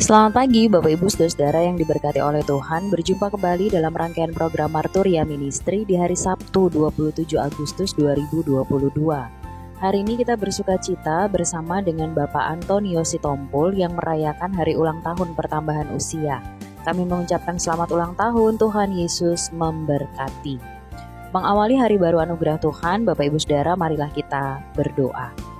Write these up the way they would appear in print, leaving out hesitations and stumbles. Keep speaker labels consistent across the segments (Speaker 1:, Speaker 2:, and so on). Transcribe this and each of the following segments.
Speaker 1: Selamat pagi Bapak Ibu Saudara yang diberkati oleh Tuhan. Berjumpa kembali dalam rangkaian program Marturia Ministry di hari Sabtu 27 Agustus 2022. Hari ini kita bersuka cita bersama dengan Bapak Antonio Sitompul yang merayakan hari ulang tahun pertambahan usia. Kami mengucapkan selamat ulang tahun, Tuhan Yesus memberkati. Mengawali hari baru anugerah Tuhan, Bapak Ibu Saudara, marilah kita berdoa.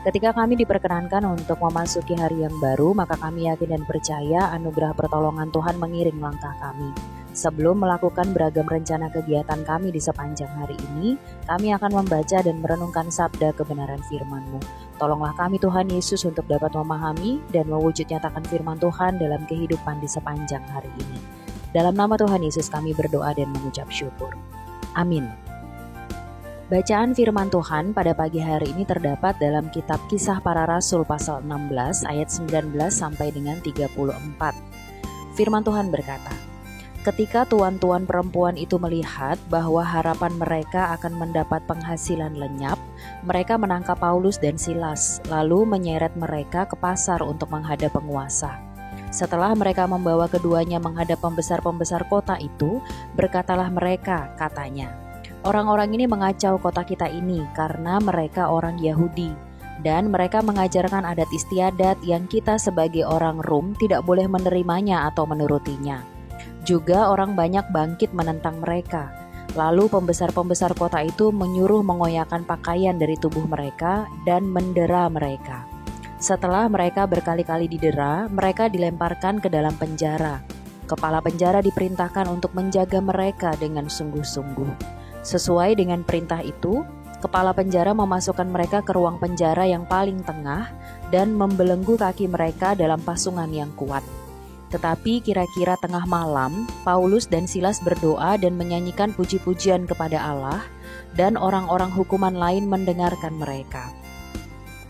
Speaker 1: Ketika kami diperkenankan untuk memasuki hari yang baru, maka kami yakin dan percaya anugerah pertolongan Tuhan mengiring langkah kami. Sebelum melakukan beragam rencana kegiatan kami di sepanjang hari ini, kami akan membaca dan merenungkan sabda kebenaran firman-Mu. Tolonglah kami Tuhan Yesus untuk dapat memahami dan mewujud nyatakan firman Tuhan dalam kehidupan di sepanjang hari ini. Dalam nama Tuhan Yesus kami berdoa dan mengucap syukur. Amin. Bacaan firman Tuhan pada pagi hari ini terdapat dalam kitab Kisah Para Rasul pasal 16 ayat 19 sampai dengan 34. Firman Tuhan berkata, "Ketika tuan-tuan perempuan itu melihat bahwa harapan mereka akan mendapat penghasilan lenyap, mereka menangkap Paulus dan Silas, lalu menyeret mereka ke pasar untuk menghadap penguasa. Setelah mereka membawa keduanya menghadap pembesar-pembesar kota itu, berkatalah mereka, katanya, 'Orang-orang ini mengacau kota kita ini karena mereka orang Yahudi, dan mereka mengajarkan adat istiadat yang kita sebagai orang Rom tidak boleh menerimanya atau menurutinya. Juga orang banyak bangkit menentang mereka. Lalu pembesar-pembesar kota itu menyuruh mengoyakkan pakaian dari tubuh mereka dan mendera mereka. Setelah mereka berkali-kali didera, mereka dilemparkan ke dalam penjara. Kepala penjara diperintahkan untuk menjaga mereka dengan sungguh-sungguh. Sesuai dengan perintah itu, kepala penjara memasukkan mereka ke ruang penjara yang paling tengah dan membelenggu kaki mereka dalam pasungan yang kuat. Tetapi kira-kira tengah malam, Paulus dan Silas berdoa dan menyanyikan puji-pujian kepada Allah, dan orang-orang hukuman lain mendengarkan mereka.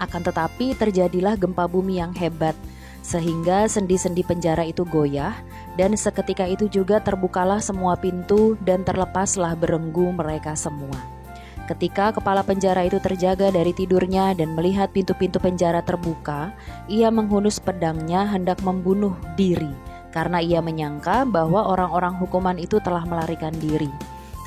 Speaker 1: Akan tetapi terjadilah gempa bumi yang hebat, sehingga sendi-sendi penjara itu goyah, dan seketika itu juga terbukalah semua pintu dan terlepaslah belenggu mereka semua. Ketika kepala penjara itu terjaga dari tidurnya dan melihat pintu-pintu penjara terbuka, ia menghunus pedangnya hendak membunuh diri, karena ia menyangka bahwa orang-orang hukuman itu telah melarikan diri.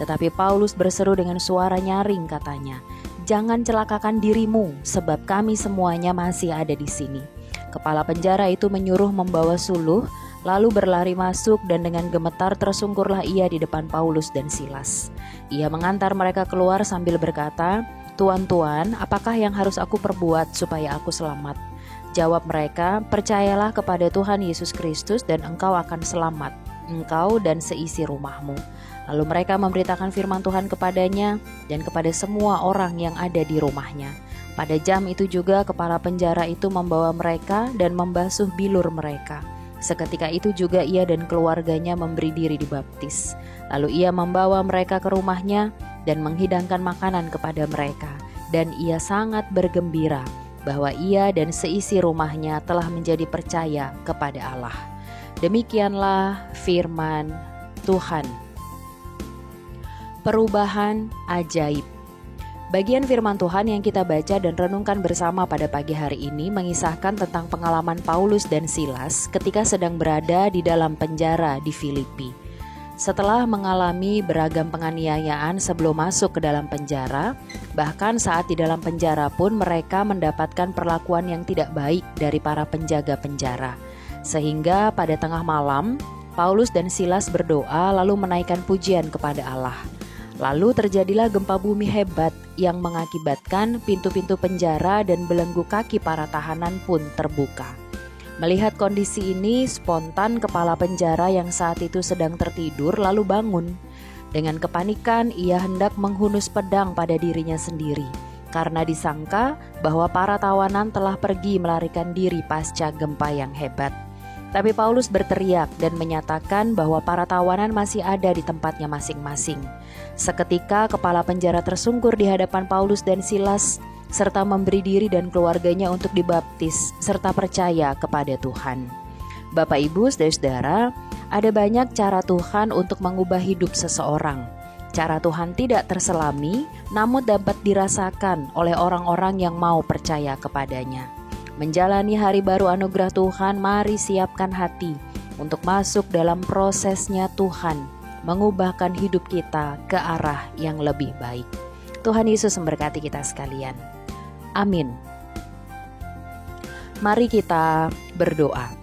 Speaker 1: Tetapi Paulus berseru dengan suara nyaring, katanya, 'Jangan celakakan dirimu, sebab kami semuanya masih ada di sini.' Kepala penjara itu menyuruh membawa suluh, lalu berlari masuk dan dengan gemetar tersungkurlah ia di depan Paulus dan Silas. Ia mengantar mereka keluar sambil berkata, 'Tuan-tuan, apakah yang harus aku perbuat supaya aku selamat?' Jawab mereka, 'Percayalah kepada Tuhan Yesus Kristus dan engkau akan selamat, engkau dan seisi rumahmu.' Lalu mereka memberitakan firman Tuhan kepadanya dan kepada semua orang yang ada di rumahnya. Pada jam itu juga kepala penjara itu membawa mereka dan membasuh bilur mereka. Seketika itu juga ia dan keluarganya memberi diri dibaptis. Lalu ia membawa mereka ke rumahnya dan menghidangkan makanan kepada mereka. Dan ia sangat bergembira bahwa ia dan seisi rumahnya telah menjadi percaya kepada Allah. Demikianlah firman Tuhan. Perubahan ajaib. Bagian firman Tuhan yang kita baca dan renungkan bersama pada pagi hari ini mengisahkan tentang pengalaman Paulus dan Silas ketika sedang berada di dalam penjara di Filipi. Setelah mengalami beragam penganiayaan sebelum masuk ke dalam penjara, bahkan saat di dalam penjara pun mereka mendapatkan perlakuan yang tidak baik dari para penjaga penjara. Sehingga pada tengah malam, Paulus dan Silas berdoa lalu menaikkan pujian kepada Allah. Lalu terjadilah gempa bumi hebat yang mengakibatkan pintu-pintu penjara dan belenggu kaki para tahanan pun terbuka. Melihat kondisi ini, spontan kepala penjara yang saat itu sedang tertidur lalu bangun. Dengan kepanikan, ia hendak menghunus pedang pada dirinya sendiri, karena disangka bahwa para tawanan telah pergi melarikan diri pasca gempa yang hebat. Tapi Paulus berteriak dan menyatakan bahwa para tawanan masih ada di tempatnya masing-masing. Seketika kepala penjara tersungkur di hadapan Paulus dan Silas, serta memberi diri dan keluarganya untuk dibaptis, serta percaya kepada Tuhan. Bapak Ibu, saudara-saudara, ada banyak cara Tuhan untuk mengubah hidup seseorang. Cara Tuhan tidak terselami, namun dapat dirasakan oleh orang-orang yang mau percaya kepadanya. menjalani hari baru anugerah Tuhan, mari siapkan hati untuk masuk dalam prosesnya Tuhan, mengubahkan hidup kita ke arah yang lebih baik. Tuhan Yesus memberkati kita sekalian. Amin. Mari kita berdoa.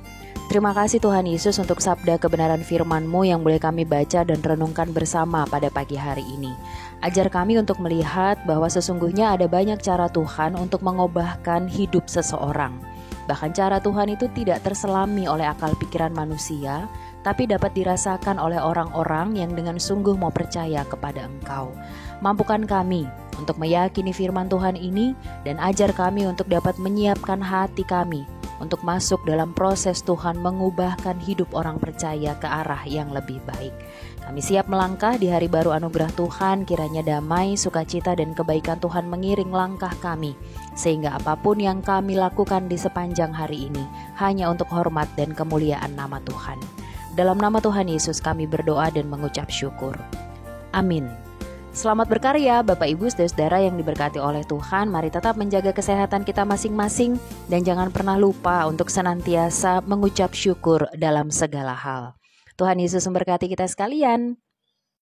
Speaker 1: Terima kasih Tuhan Yesus untuk sabda kebenaran firman-Mu yang boleh kami baca dan renungkan bersama pada pagi hari ini. Ajar kami untuk melihat bahwa sesungguhnya ada banyak cara Tuhan untuk mengubahkan hidup seseorang. Bahkan cara Tuhan itu tidak terselami oleh akal pikiran manusia, tapi dapat dirasakan oleh orang-orang yang dengan sungguh mau percaya kepada Engkau. Mampukan kami untuk meyakini firman Tuhan ini dan ajar kami untuk dapat menyiapkan hati kami untuk masuk dalam proses Tuhan mengubahkan hidup orang percaya ke arah yang lebih baik. Kami siap melangkah di hari baru anugerah Tuhan, kiranya damai, sukacita, dan kebaikan Tuhan mengiring langkah kami, sehingga apapun yang kami lakukan di sepanjang hari ini hanya untuk hormat dan kemuliaan nama Tuhan. Dalam nama Tuhan Yesus kami berdoa dan mengucap syukur. Amin. Selamat berkarya Bapak Ibu Saudara yang diberkati oleh Tuhan. Mari tetap menjaga kesehatan kita masing-masing dan jangan pernah lupa untuk senantiasa mengucap syukur dalam segala hal. Tuhan Yesus memberkati kita sekalian.